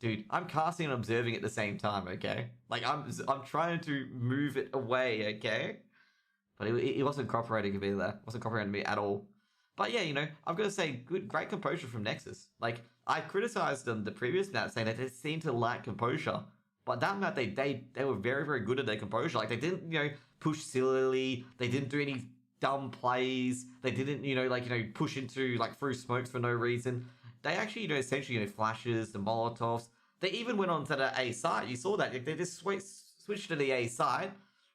Dude, I'm casting and observing at the same time, okay? Like, I'm trying to move it away, okay? But it wasn't cooperating with me there. It wasn't cooperating with me at all. But yeah, you know, I've got to say, great composure from Nexus. Like, I criticized them the previous map, saying that they seemed to lack composure. But that map, they were very, very good at their composure. Like, they didn't, you know, push sillily. They didn't do any dumb plays. They didn't, you know, like, you know, push into, like, through smokes for no reason. They actually, you know, essentially, you know, flashes, the Molotovs. They even went on to the A side. You saw that. They just switched to the A side.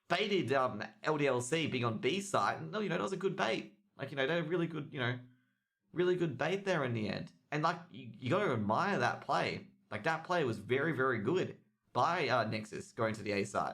Baited LDLC being on B side. And, you know, that was a good bait. Like, you know, they're really good, you know, really good bait there in the end. And, like, you got to admire that play. Like, that play was very, very good by Nexus going to the A side.